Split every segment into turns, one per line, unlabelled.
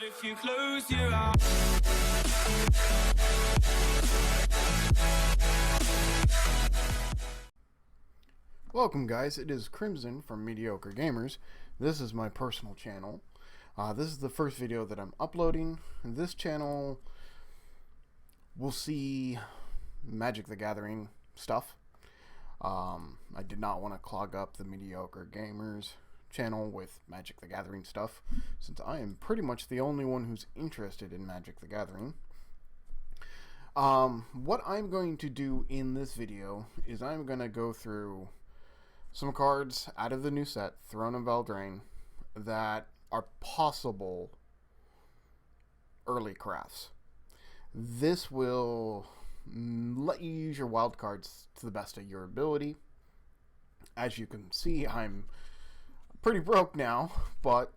out if you close your eyes.
Welcome guys, it is Crimson from Mediocre Gamers. This is my personal channel. This is the first video that I'm uploading. This channel will see Magic the Gathering stuff. I did not want to clog up the Mediocre Gamers channel with Magic the Gathering stuff, since I am pretty much the only one who's interested in Magic the Gathering. What I'm going to do in this video is I'm going to go through some cards out of the new set, Throne of Eldraine, that are possible early crafts. This will let you use your wild cards to the best of your ability. As you can see, I'm pretty broke now, but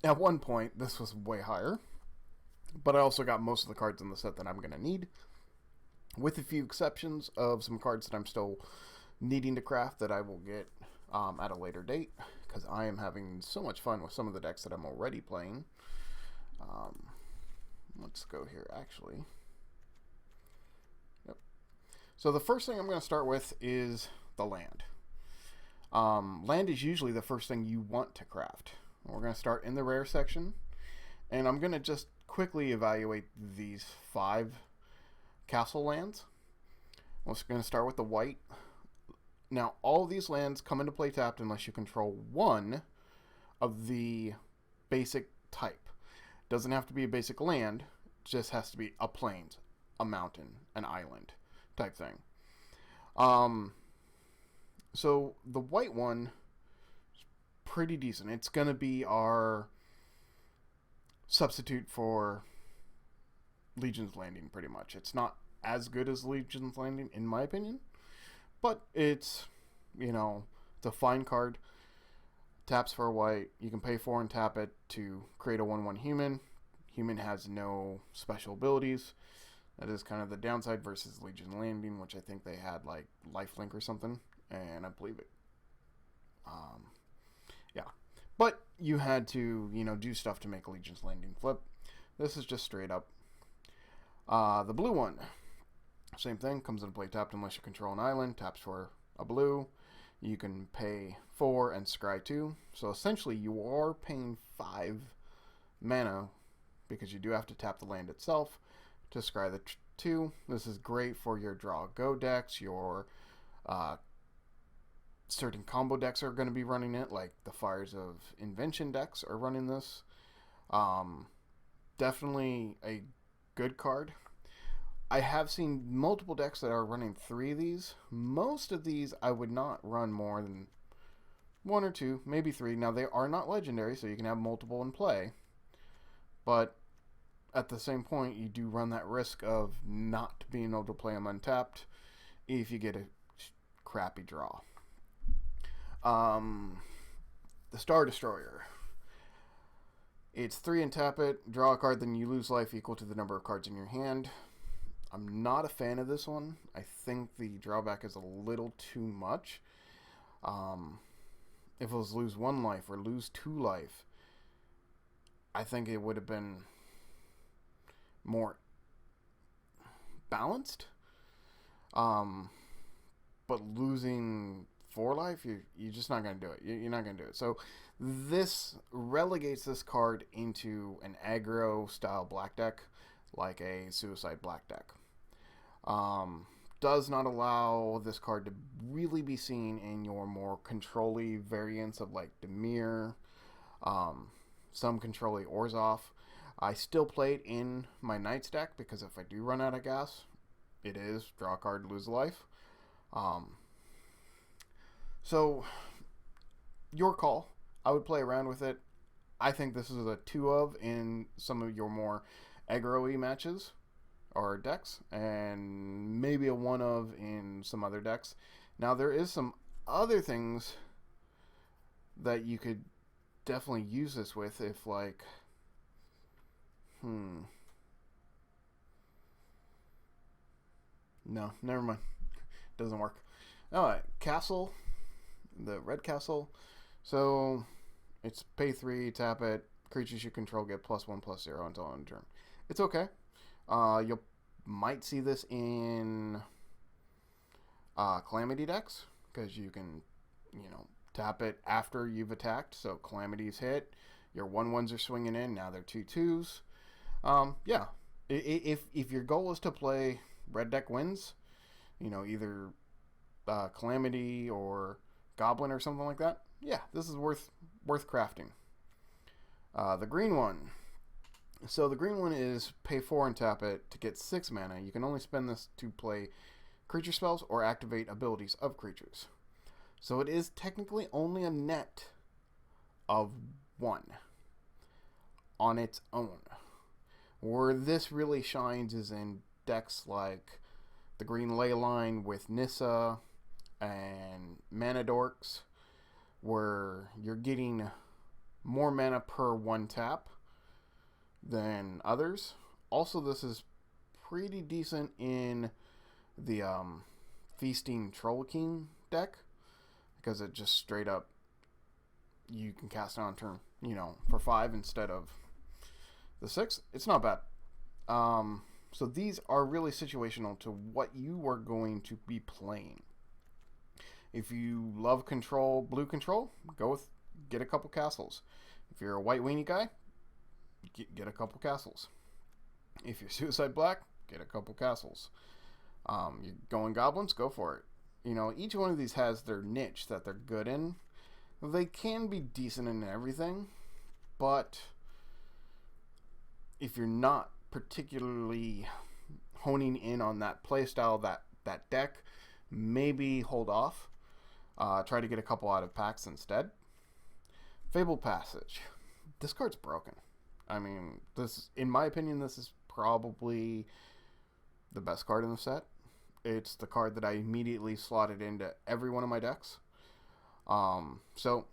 at one point this was way higher. But I also got most of the cards in the set that I'm going to need, with a few exceptions of some cards that I'm still needing to craft that I will get at a later date, because I am having so much fun with some of the decks that I'm already playing. Let's go here actually. Yep. So the first thing I'm going to start with is the land. Land is usually the first thing you want to craft. We're going to start in the rare section, and I'm going to just quickly evaluate these 5 castle lands. We're going to start with the white. Now, all these lands come into play tapped unless you control one of the basic type. Doesn't have to be a basic land, it just has to be a plains, a mountain, an island type thing. So the white one is pretty decent. It's going to be our substitute for Legion's Landing, pretty much. It's not as good as Legion's Landing, in my opinion, but it's, you know, it's a fine card. Taps for a white. You can pay 4 and tap it to create a 1/1 human. Human has no special abilities. That is kind of the downside versus Legion Landing, which I think they had like lifelink or something, and I believe it. Yeah. But you had to, you know, do stuff to make Legion's Landing flip. This is just straight up. The blue one, same thing, comes into play tapped unless you control an island. Taps for a blue. You can pay 4 and scry 2. So essentially you are paying 5 mana, because you do have to tap the land itself to scry the 2. This is great for your draw go decks. Your certain combo decks are going to be running it, like the Fires of Invention decks are running this. Definitely a good card. I have seen multiple decks that are running 3 of these. Most of these I would not run more than 1 or 2, maybe 3. Now they are not legendary, so you can have multiple in play. But at the same point, you do run that risk of not being able to play them untapped if you get a crappy draw. The Star Destroyer. It's 3 and tap it, draw a card, then you lose life equal to the number of cards in your hand. I'm not a fan of this one. I think the drawback is a little too much. If it was lose 1 life or lose 2 life, I think it would have been more balanced. But losing 4 life, you're just not going to do it. You're not going to do it. So this relegates this card into an aggro style black deck, like a Suicide black deck. Does not allow this card to really be seen in your more control-y variants of like Dimir, some control-y Orzhov. I still play it in my Knights deck, because if I do run out of gas, it is draw a card, lose a life. So, your call. I would play around with it. I think this is a 2 of in some of your more aggro-y matches or decks, and maybe a 1 of in some other decks. Now, there is some other things that you could definitely use this with if, like, no, never mind. Doesn't work. Alright, Castle. The red castle. So it's pay 3, tap it, creatures you control get +1/+0 until end of turn. It's okay. You might see this in Calamity decks, because you can, tap it after you've attacked. So Calamities hit, your 1/1s are swinging in, now they're 2/2s. Yeah, if your goal is to play red deck wins, either Calamity or Goblin or something like that, yeah, this is worth crafting. The green one. So the green one is pay 4 and tap it to get 6 mana. You can only spend this to play creature spells or activate abilities of creatures. So it is technically only a net of 1 on its own. Where this really shines is in decks like the Green Leyline with Nissa and Mana Dorks, where you're getting more mana per 1 tap than others. Also, this is pretty decent in the Feasting Troll King deck, because it just straight up, you can cast it on turn, for 5 instead of the 6. It's not bad. So these are really situational to what you are going to be playing. If you love control, blue control, get a couple castles. If you're a white weenie guy, get a couple castles. If you're Suicide Black, get a couple castles. You're going goblins, go for it. Each one of these has their niche that they're good in. They can be decent in everything, but if you're not particularly honing in on that playstyle, that deck, maybe hold off. Try to get a couple out of packs instead. Fabled Passage. This card's broken. I mean, in my opinion, this is probably the best card in the set. It's the card that I immediately slotted into every one of my decks. So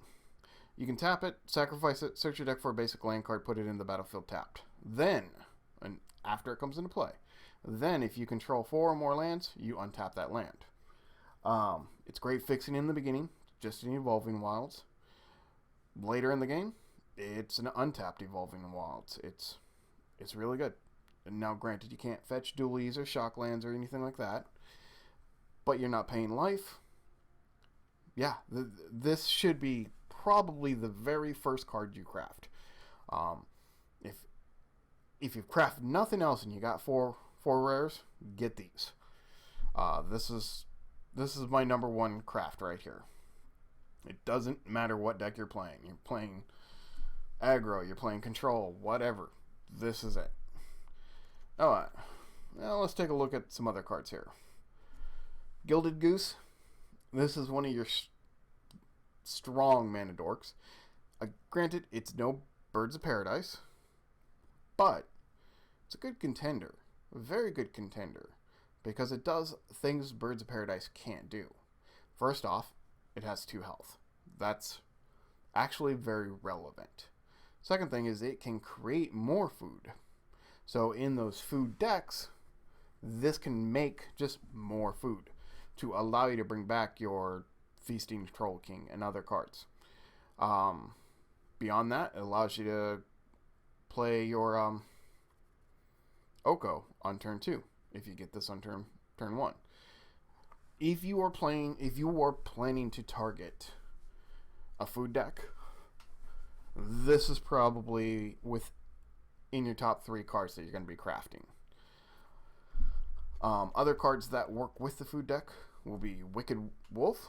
you can tap it, sacrifice it, search your deck for a basic land card, put it in the battlefield tapped. Then, and after it comes into play, then if you control 4 or more lands, you untap that land. It's great fixing in the beginning, just in Evolving Wilds. Later in the game, it's an untapped Evolving Wilds. It's really good. And now, granted, you can't fetch dualies or shock lands or anything like that, but you're not paying life. Yeah, this should be probably the very first card you craft. If you craft nothing else and you got four rares, get these. This is my number one craft right here. It doesn't matter what deck you're playing. You're playing aggro, you're playing control, whatever. This is it. Alright. Now let's take a look at some other cards here. Gilded Goose. This is one of your strong mana dorks. Granted, it's no Birds of Paradise, but it's a good contender. A very good contender. Because it does things Birds of Paradise can't do. First off, it has 2 health. That's actually very relevant. Second thing is it can create more food. So in those food decks, this can make just more food to allow you to bring back your Feasting Troll King and other cards. Beyond that, it allows you to play your Oko on turn 2 if you get this on turn 1. If you are planning to target a food deck, this is probably in your top 3 cards that you're going to be crafting. Other cards that work with the food deck will be Wicked Wolf.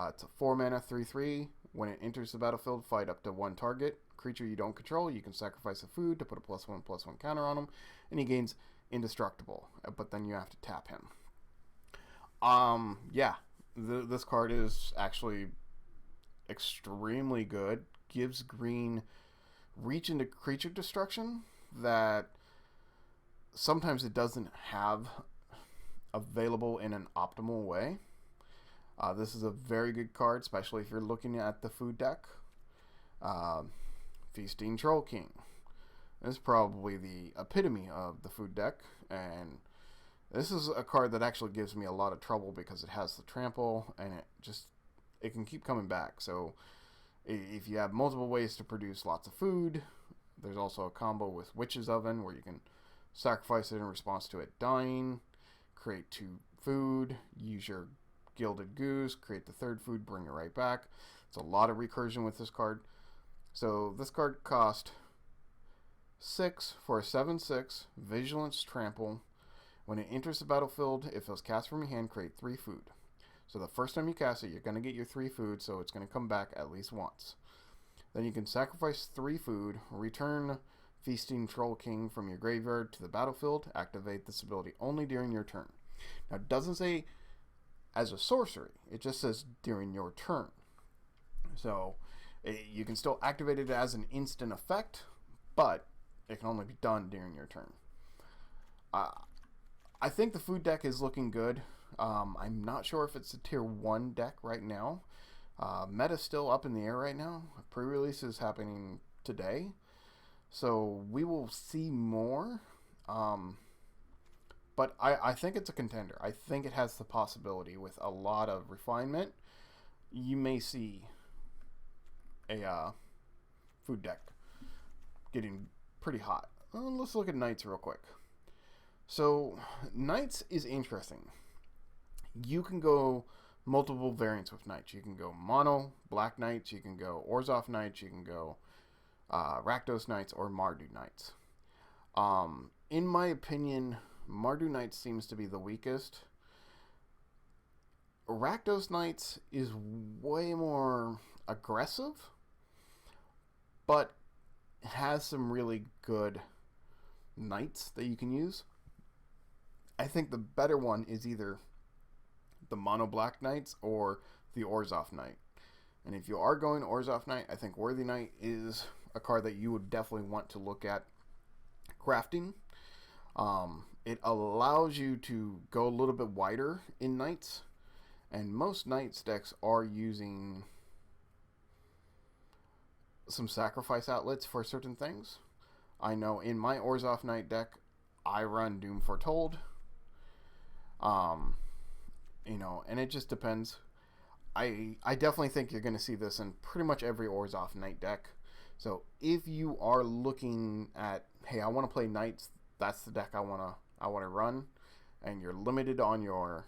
It's a 4 mana 3/3. When it enters the battlefield, fight up to 1 target creature you don't control. You can sacrifice a food to put a +1/+1 counter on him, and he gains indestructible. But then you have to tap him. This card is actually extremely good. Gives green reach into creature destruction that sometimes it doesn't have available in an optimal way. This is a very good card, especially if you're looking at the food deck. Feasting Troll King. This is probably the epitome of the food deck, and this is a card that actually gives me a lot of trouble because it has the trample, and it can keep coming back. So If you have multiple ways to produce lots of food, there's also a combo with Witch's Oven where you can sacrifice it in response to it dying, create 2 food, use your Gilded Goose, create the 3rd food, bring it right back. It's a lot of recursion with this card. So this card cost 6 for a 7/6 Vigilance Trample. When it enters the battlefield, if it was cast from your hand, create 3 food. So the first time you cast it, you're going to get your 3 food, so it's going to come back at least once. Then you can sacrifice 3 food, return Feasting Troll King from your graveyard to the battlefield, activate this ability only during your turn. Now it doesn't say as a sorcery, it just says during your turn. So you can still activate it as an instant effect, but it can only be done during your turn. I think the food deck is looking good. I'm not sure if it's a tier 1 deck right now. Meta's still up in the air right now. Pre-release is happening today. So we will see more. But I think it's a contender. I think it has the possibility with a lot of refinement. You may see a food deck getting pretty hot. Let's look at Knights real quick. So Knights is interesting. You can go multiple variants with Knights. You can go mono, Black Knights, you can go Orzhov Knights, you can go Rakdos Knights, or Mardu Knights. In my opinion, Mardu Knights seems to be the weakest. Rakdos Knights is way more aggressive, but has some really good Knights that you can use. I think the better one is either the Mono Black Knights or the Orzhov Knight. And if you are going Orzhov Knight, I think Worthy Knight is a card that you would definitely want to look at crafting. It allows you to go a little bit wider in Knights, and most Knights decks are using some sacrifice outlets for certain things. I know in my Orzhov Knight deck, I run Doom Foretold. And it just depends. I definitely think you're going to see this in pretty much every Orzhov Knight deck. So if you are looking at, hey, I want to play Knights, that's the deck I want to run, and you're limited on your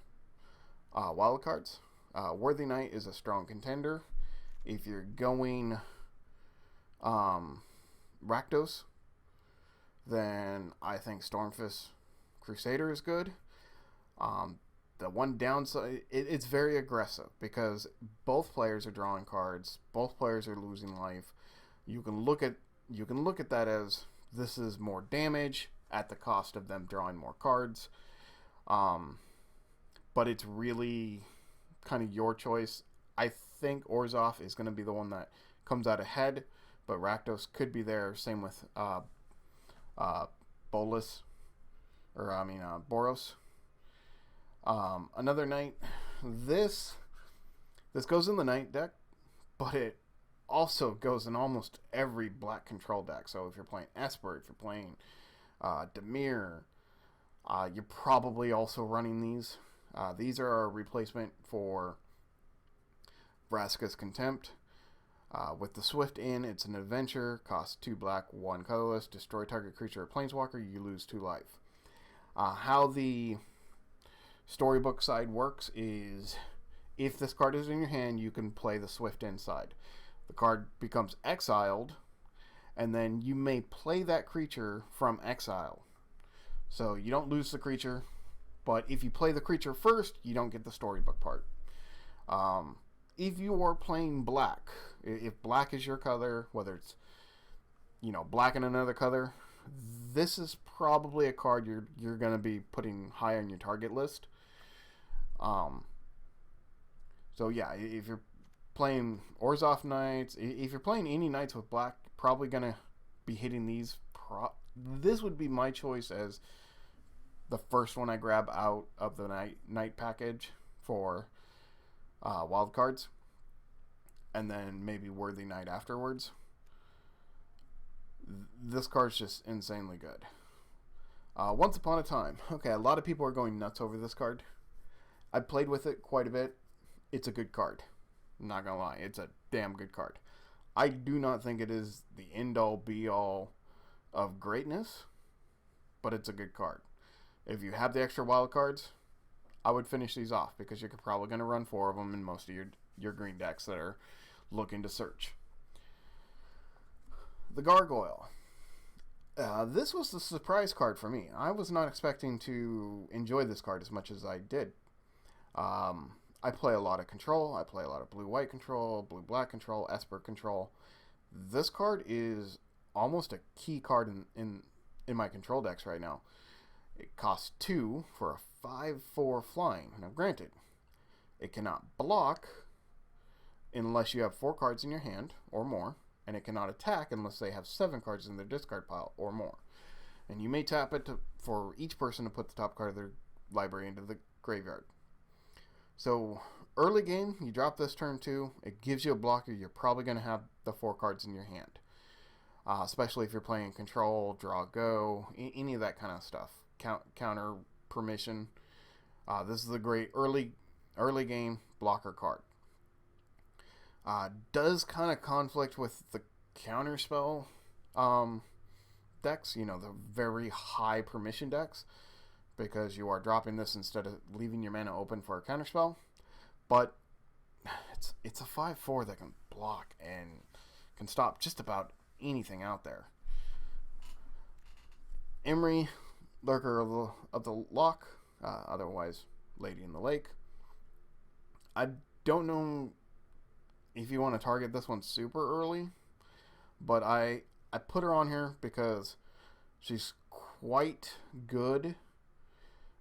wild cards, Worthy Knight is a strong contender. If you're going Rakdos, then I think Stormfist Crusader is good. The one downside, it's very aggressive because both players are drawing cards, both players are losing life. You can look at that as this is more damage at the cost of them drawing more cards. But it's really kind of your choice. I think Orzhov is going to be the one that comes out ahead, but Rakdos could be there. Same with Boros. Another Knight. This goes in the Knight deck, but it also goes in almost every black control deck. So if you're playing Esper, if you're playing Dimir, you're probably also running these. These are a replacement for Vraska's Contempt. With the Swift in, it's an adventure, costs 2 black, 1 colorless, destroy target creature or planeswalker, you lose 2 life. How the storybook side works is if this card is in your hand, you can play the Swift inside. The card becomes exiled, and then you may play that creature from exile. So you don't lose the creature, but if you play the creature first, you don't get the storybook part. If you are playing black, if black is your color, whether it's black and another color, this is probably a card you're going to be putting high on your target list. So yeah, if you're playing Orzhov Knights, if you're playing any Knights with black, probably going to be hitting these. This would be my choice as the first one I grab out of the night package for wild cards, and then maybe Worthy Knight afterwards. This card's just insanely good. Once Upon a Time. Okay, a lot of people are going nuts over this card. I played with it quite a bit. It's a good card. I'm not gonna lie, it's a damn good card. I do not think it is the end-all, be-all of greatness, but it's a good card. If you have the extra wild cards, I would finish these off because you're probably going to run 4 of them in most of your green decks that are looking to search. The Gargoyle. This was the surprise card for me. I was not expecting to enjoy this card as much as I did. I play a lot of control. I play a lot of blue-white control, blue-black control, Esper control. This card is almost a key card in my control decks right now. It costs 2 for a 5/4 flying. Now, granted, it cannot block unless you have 4 cards in your hand or more, and it cannot attack unless they have 7 cards in their discard pile or more. And you may tap it for each person to put the top card of their library into the graveyard. So, early game, you drop this turn 2, it gives you a blocker, you're probably going to have the 4 cards in your hand. Especially if you're playing control, draw, go, any of that kind of stuff. Counter, permission. This is a great early game blocker card. Does kind of conflict with the counter spell decks, the very high permission decks, because you are dropping this instead of leaving your mana open for a counter spell. But it's a 5/4 that can block and can stop just about anything out there. Emery, Lurker of the Loch, otherwise Lady in the Lake. I don't know if you want to target this one super early, but I put her on here because she's quite good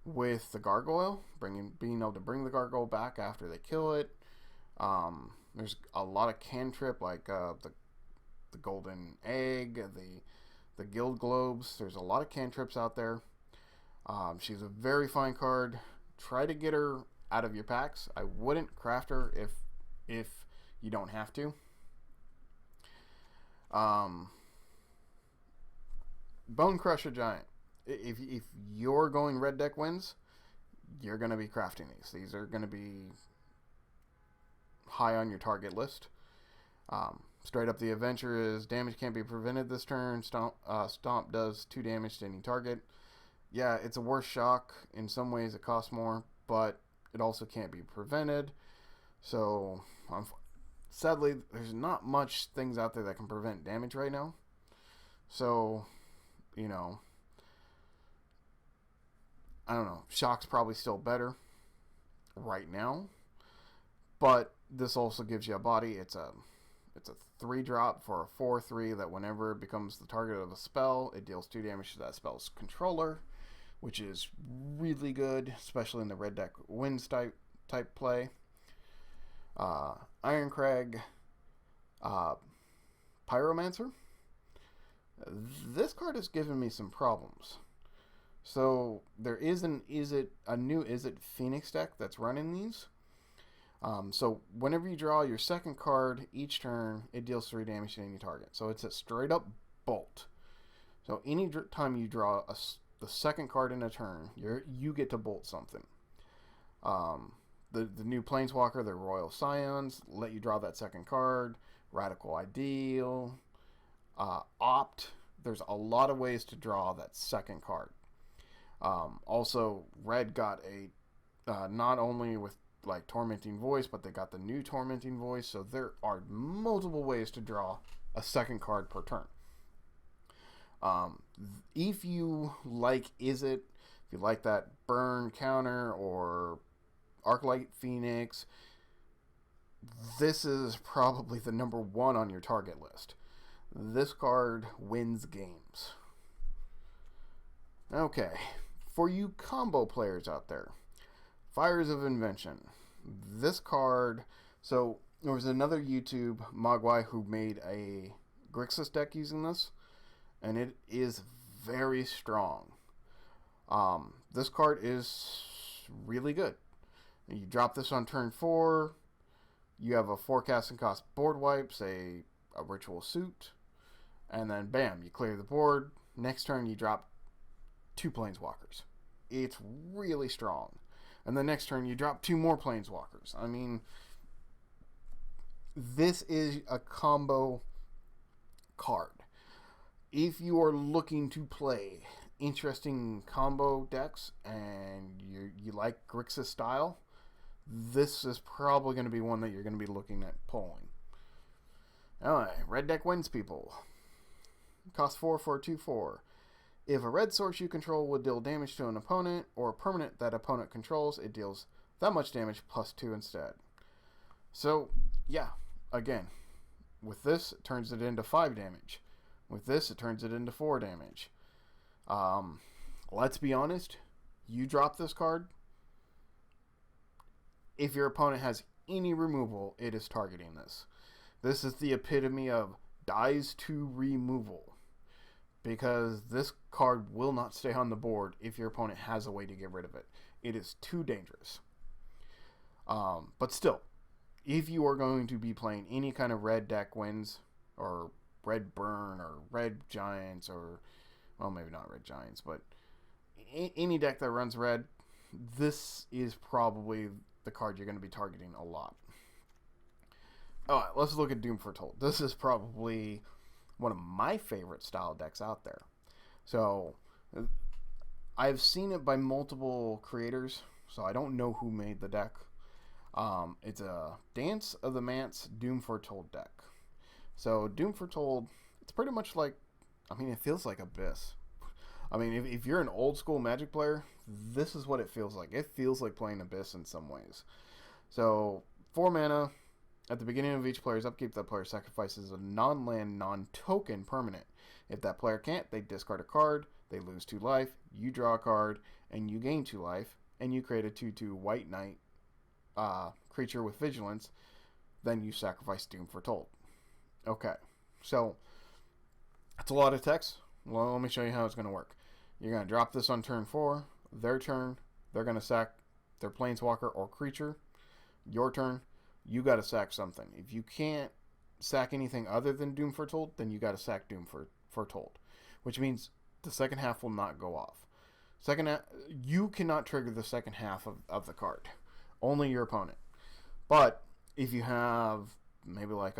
with the Gargoyle, being able to bring the Gargoyle back after they kill it. There's a lot of cantrip, like the Golden Egg, the Guild Globes. There's a lot of cantrips out there. She's a very fine card. Try to get her out of your packs. I wouldn't craft her if you don't have to. Bone Crusher Giant. If you're going red deck wins, you're going to be crafting these. These are going to be high on your target list. Straight up, the adventure is damage can't be prevented this turn. Stomp does 2 damage to any target. Yeah, it's a worse shock. In some ways, it costs more, but it also can't be prevented. So, sadly, there's not much things out there that can prevent damage right now. So, I don't know. Shock's probably still better right now, but this also gives you a body. It's a 3-drop for a 4/3 that whenever it becomes the target of a spell, it deals 2 damage to that spell's controller, which is really good, especially in the red deck wins type play. Ironcrag, Pyromancer. This card has given me some problems. So there is a new Phoenix deck that's running these. So whenever you draw your second card each turn, it deals 3 damage to any target. So it's a straight up bolt. So any time you draw the second card in a turn, you get to bolt something. The new Planeswalker, the Royal Scions, let you draw that second card. Radical Ideal, Opt. There's a lot of ways to draw that second card. Also, Red got a not only with like Tormenting Voice, but they got the new Tormenting Voice. So there are multiple ways to draw a second card per turn. If you like if you like that burn counter or Arclight Phoenix, this is probably the number 1 on your target list. This card wins games. Okay, for you combo players out there, Fires of Invention. This card, so there was another YouTube Mogwai who made a Grixis deck using this, and it is very strong. This card is really good. You drop this on turn 4, you have a 4 casting cost board wipes, a Ritual Suit, and then bam, you clear the board. Next turn you drop 2 Planeswalkers. It's really strong. And the next turn you drop 2 more Planeswalkers. I mean, this is a combo card. If you are looking to play interesting combo decks and you like Grixis style, this is probably going to be one that you're going to be looking at pulling. Alright, red deck wins, people. Cost 4 for a 2/4. If a red source you control would deal damage to an opponent or a permanent that opponent controls, it deals that much damage plus 2 instead. So, yeah, again, with this, it turns it into 5 damage. With this, it turns it into 4 damage. Let's be honest, you drop this card, if your opponent has any removal, it is targeting this. This is the epitome of dies to removal, because this card will not stay on the board if your opponent has a way to get rid of it. It is too dangerous. But still, if you are going to be playing any kind of red deck wins, or red burn, or red giants, or, well, maybe not red giants, but any deck that runs red, this is probably the card you're going to be targeting a lot. Alright, let's look at Doom Foretold. This is probably one of my favorite style decks out there. So, I've seen it by multiple creators, so I don't know who made the deck. It's a Dance of the Manse Doom Foretold deck. So, Doom Foretold, it's pretty much like, I mean, it feels like Abyss. I mean, if you're an old school Magic player, this is what it feels like. It feels like playing Abyss in some ways. So, 4 mana. At the beginning of each player's upkeep, that player sacrifices a non-land, non-token permanent. If that player can't, they discard a card, they lose 2 life, you draw a card, and you gain 2 life, and you create a 2/2 White Knight creature with Vigilance. Then you sacrifice Doom Foretold. Okay, so that's a lot of text. Well, let me show you how it's going to work. You're going to drop this on turn 4. Their turn, they're going to sack their Planeswalker or creature. Your turn, you got to sack something. If you can't sack anything other than Doom Foretold, then you got to sack Doom Foretold, which means the second half will not go off. You cannot trigger the second half of the card. Only your opponent. But if you have maybe like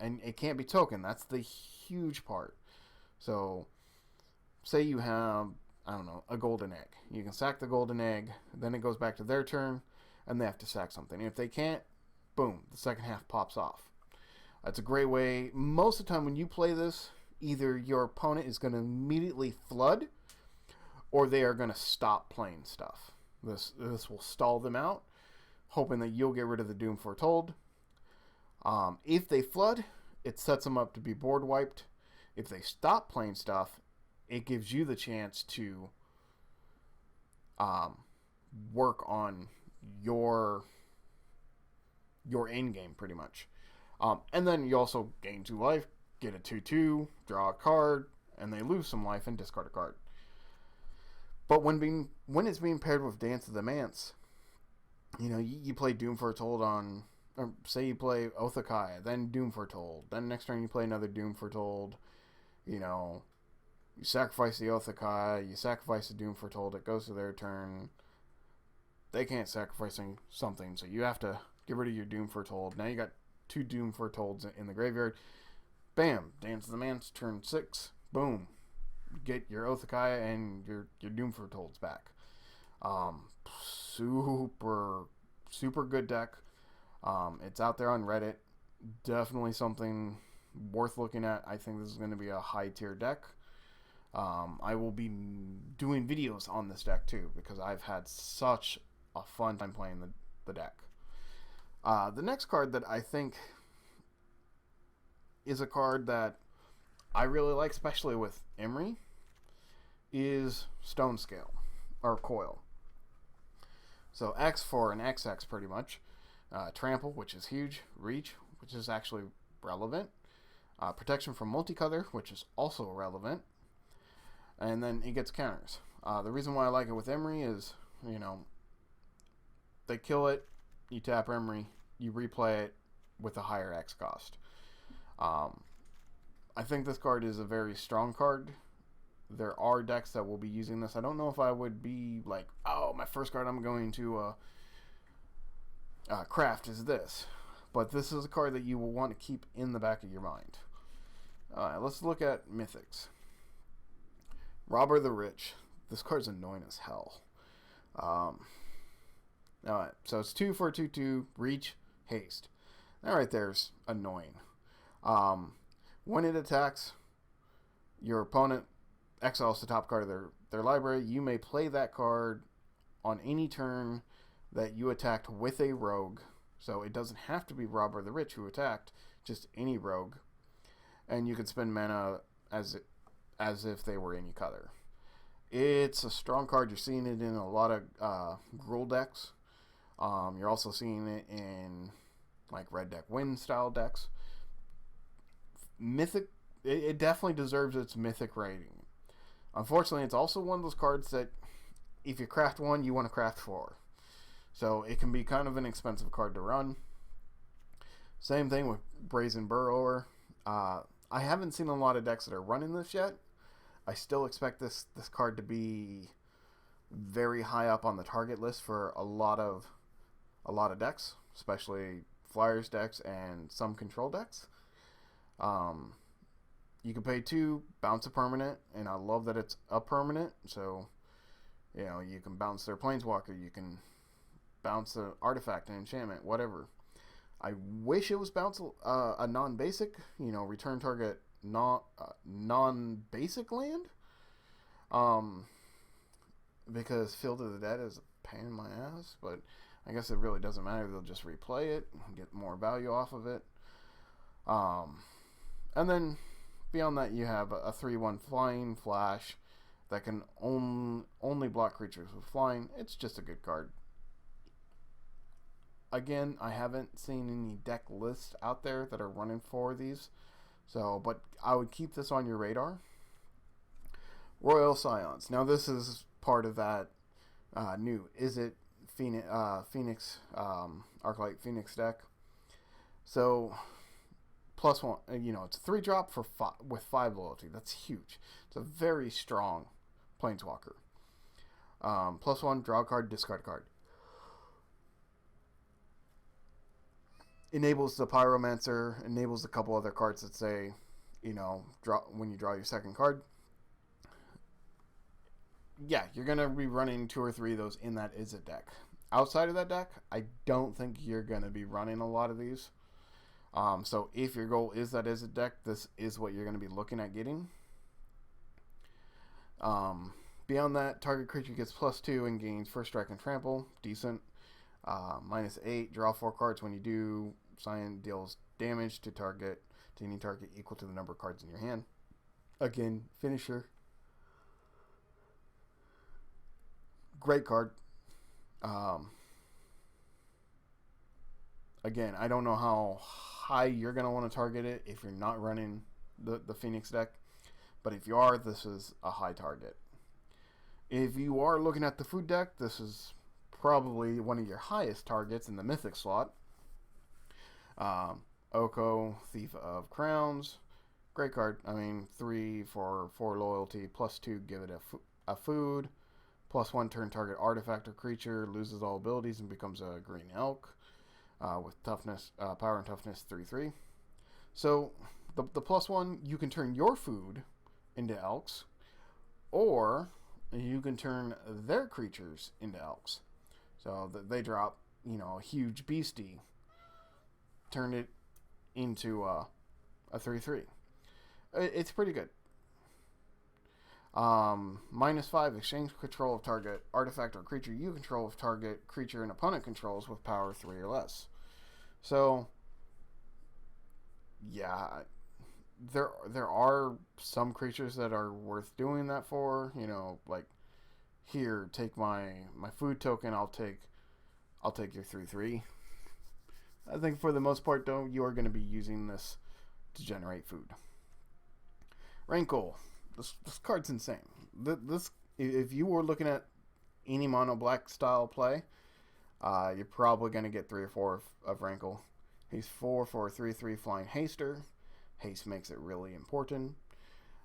and it can't be token. That's the huge part. So, say you have, I don't know, a golden egg. You can sack the golden egg, then it goes back to their turn, and they have to sack something. If they can't, boom, the second half pops off. That's a great way. Most of the time when you play this, either your opponent is going to immediately flood, or they are going to stop playing stuff. This will stall them out, hoping that you'll get rid of the Doom Foretold. If they flood, it sets them up to be board wiped. If they stop playing stuff, it gives you the chance to work on your end game pretty much. And then you also gain 2 life, get a 2/2, draw a card, and they lose some life and discard a card. But when it's being paired with Dance of the Manse, you know, you play Doom Foretold on, or say you play Oath-Kai, then Doom Foretold, then next turn you play another Doom Foretold, you know, you sacrifice the Oath-Kai, you sacrifice the Doom Foretold, it goes to their turn, they can't sacrifice something, so you have to get rid of your Doom Foretold. Now you got 2 Doom Foretolds in the graveyard. Bam! Dance of the Manse, turn 6, boom. Get your Oath-Kai and your Doom Foretold's back. Super good deck. It's out there on Reddit. Definitely something worth looking at. I think this is going to be a high tier deck. I will be doing videos on this deck too, because I've had such a fun time playing the deck. The next card that I think is a card that I really like, especially with Emery, is Stone Scale, or Coil. So X for an XX pretty much. Trample, which is huge. Reach, which is actually relevant. Protection from Multicolor, which is also relevant. And then it gets counters. The reason why I like it with Emery is, you know, they kill it, you tap Emery, you replay it with a higher X cost. I think this card is a very strong card. There are decks that will be using this. I don't know if I would be like, oh, my first card I'm going to craft is this. But this is a card that you will want to keep in the back of your mind. Alright, let's look at Mythics. Robber the Rich. This card's annoying as hell. Alright, so it's 2 for 2/2, reach, haste. That right there's annoying. When it attacks, your opponent exiles the top card of their library. You may play that card on any turn that you attacked with a rogue. So it doesn't have to be Robber the Rich who attacked, just any rogue. And you can spend mana as if they were any color. It's a strong card. You're seeing it in a lot of Gruul decks. You're also seeing it in like Red Deck Win style decks. Mythic, it definitely deserves its Mythic rating. Unfortunately, it's also one of those cards that if you craft one, you want to craft four. So it can be kind of an expensive card to run. Same thing with Brazen Burrower. I haven't seen a lot of decks that are running this yet. I still expect this card to be very high up on the target list for a lot of decks, especially Flyers decks and some control decks. You can pay 2, bounce a permanent, and I love that it's a permanent. So, you can bounce their Planeswalker, you can bounce an artifact, an enchantment, whatever. I wish it was bounce a non-basic, return target non-basic land. Because Field of the Dead is a pain in my ass, but I guess it really doesn't matter. They'll just replay it and get more value off of it. And then beyond that, you have a 3/1 flying flash that can only block creatures with flying. It's just a good card. Again, I haven't seen any deck lists out there that are running for these, but I would keep this on your radar. Royal Scions. Now this is part of that new Izzet Phoenix Arclight Phoenix deck. So +1, it's a 3-drop for with 5 loyalty. That's huge. It's a very strong Planeswalker. +1, draw a card, discard a card. Enables the Pyromancer, enables a couple other cards that say, draw when you draw your second card. Yeah, you're going to be running 2 or 3 of those in that Izzet deck. Outside of that deck, I don't think you're going to be running a lot of these. So if your goal is that Izzet deck, this is what you're going to be looking at getting. Beyond that, target creature gets +2 and gains first strike and trample. Decent. -8, draw 4 cards. When you do, Scion deals damage to any target equal to the number of cards in your hand. Again, finisher. Great card. Again, I don't know how high you're going to want to target it if you're not running the Phoenix deck. But if you are, this is a high target. If you are looking at the food deck, this is probably one of your highest targets in the Mythic slot. Oko, Thief of Crowns. Great card. 3 for 4 loyalty, +2, give it a food. +1, turn target artifact or creature, loses all abilities and becomes a green elk. With toughness, power and toughness 3/3. So the +1, you can turn your food into elks, or you can turn their creatures into elks. So they drop, a huge beastie, turn it into a 3/3. It's pretty good. -5, exchange control of target artifact or creature you control with target creature and opponent controls with power 3 or less. So, yeah, there are some creatures that are worth doing that for. Like, here, take my food token. I'll take your 3/3. I think for the most part, though, you are going to be using this to generate food. Rankle. This card's insane. This, if you were looking at any mono black style play, you're probably going to get 3 or 4 of Rankle. He's 4 for a 3/3 flying haster. Haste makes it really important.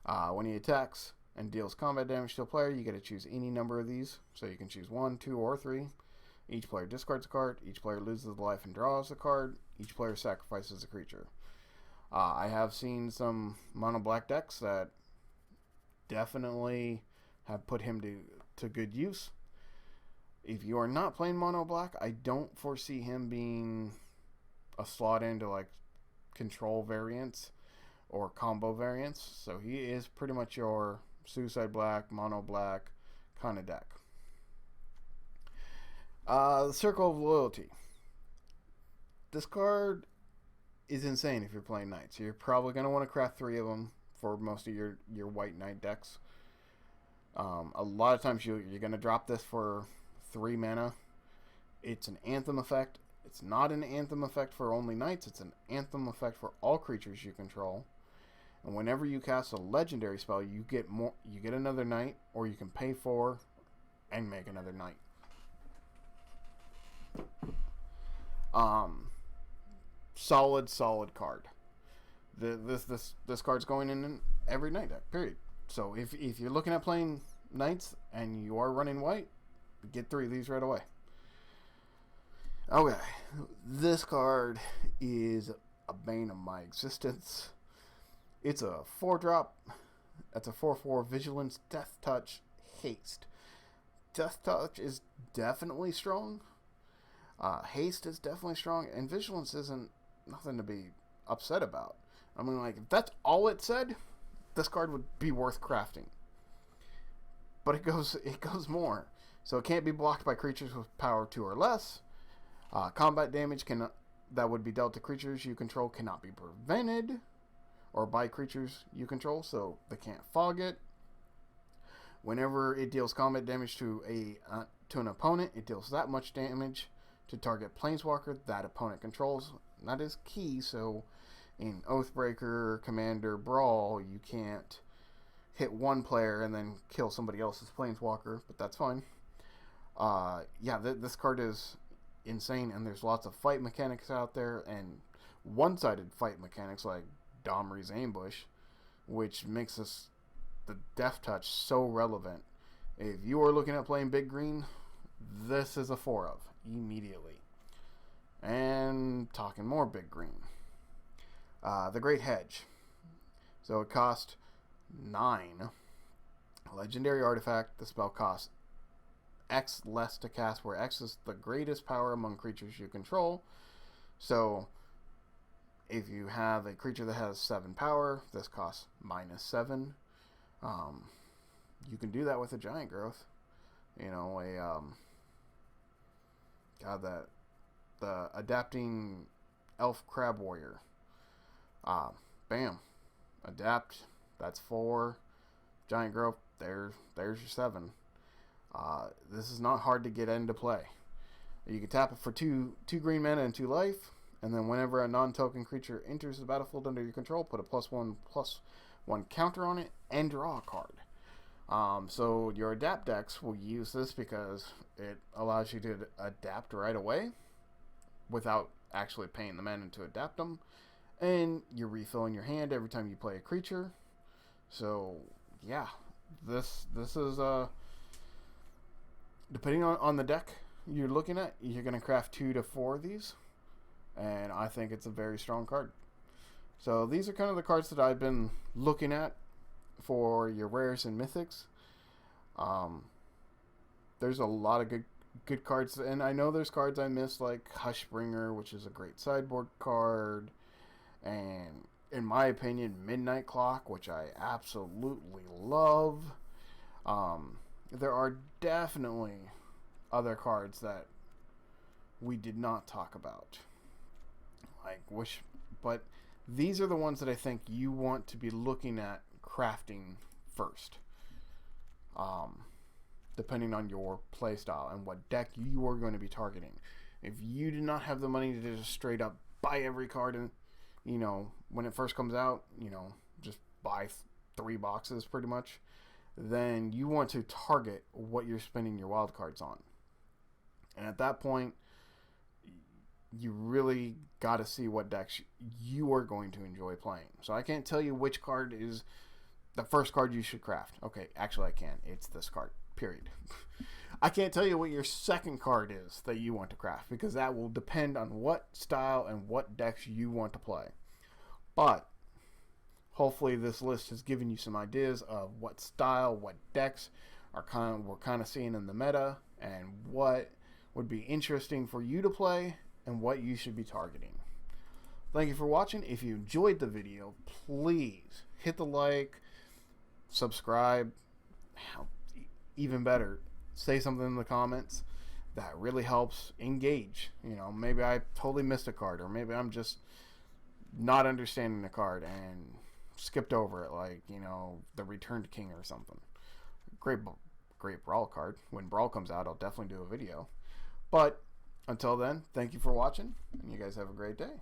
When he attacks and deals combat damage to a player, you get to choose any number of these. So you can choose 1, 2, or 3. Each player discards a card. Each player loses a life and draws a card. Each player sacrifices a creature. I have seen some mono black decks that definitely have put him to good use. If you are not playing mono black, I don't foresee him being a slot into like control variants or combo variants. So he is pretty much your suicide black, mono black kind of deck. The Circle of Loyalty. This card is insane if you're playing knights. You're probably going to want to craft 3 of them for most of your white knight decks. A lot of times you're going to drop this for 3 mana. It's an anthem effect. It's not an anthem effect for only knights. It's an anthem effect for all creatures you control. And whenever you cast a legendary spell, you get more. You get another knight, or you can pay 4 and make another knight. Solid card. This card's going in every knight deck. Period. So if you're looking at playing knights and you are running white, get 3 of these right away. Okay, this card is a bane of my existence. It's a 4-drop. That's a 4/4 Vigilance, Death Touch, Haste. Death Touch is definitely strong. Haste is definitely strong, and Vigilance isn't nothing to be upset about. I mean, like, if that's all it said, this card would be worth crafting. But it goes more. So it can't be blocked by creatures with power 2 or less. Combat damage that would be dealt to creatures you control cannot be prevented, or by creatures you control, so they can't fog it. Whenever it deals combat damage to an opponent, it deals that much damage to target planeswalker that opponent controls. And that is key. So in Oathbreaker, Commander, Brawl, you can't hit one player and then kill somebody else's planeswalker, but that's fine. This card is insane, and there's lots of fight mechanics out there, and one-sided fight mechanics like Domri's Ambush, which makes the Death Touch so relevant. If you are looking at playing big green, this is a 4 of immediately. And talking more big green, the Great Hedge. So it cost 9. Legendary artifact. The spell costs X less to cast, where X is the greatest power among creatures you control. So if you have a creature that has 7 power, this costs -7. You can do that with a Giant Growth. You know, the Adapting Elf Crab Warrior. Bam. Adapt. That's 4. Giant Growth. There's your 7. This is not hard to get into play. You can tap it for 2 green mana and 2 life, and then whenever a non-token creature enters the battlefield under your control, put a +1/+1 counter on it and draw a card. So your adapt decks will use this because it allows you to adapt right away without actually paying the mana to adapt them, and you're refilling your hand every time you play a creature. So yeah, this is depending on the deck you're looking at, you're going to craft 2 to 4 of these, and I think it's a very strong card. So these are kind of the cards that I've been looking at for your rares and mythics. There's a lot of good cards, and I know there's cards I missed, like Hushbringer, which is a great sideboard card, and in my opinion, Midnight Clock, which I absolutely love. There are definitely other cards that we did not talk about, but these are the ones that I think you want to be looking at crafting first, depending on your playstyle and what deck you are going to be targeting. If you do not have the money to just straight up buy every card, and when it first comes out, just buy 3 boxes pretty much, then you want to target what you're spending your wild cards on. And at that point, you really got to see what decks you are going to enjoy playing. So I can't tell you which card is the first card you should craft. Okay, actually I can. It's this card, period. I can't tell you what your second card is that you want to craft, because that will depend on what style and what decks you want to play. But hopefully this list has given you some ideas of what style, what decks we're kind of seeing in the meta, and what would be interesting for you to play and what you should be targeting. Thank you for watching. If you enjoyed the video, please hit the like, subscribe. Even better, say something in the comments. That really helps engage. You know, maybe I totally missed a card, or maybe I'm just not understanding the card and skipped over it, like, you know, the Returned King or something. Great Brawl card. When Brawl comes out, I'll definitely do a video. But until then, thank you for watching, and you guys have a great day.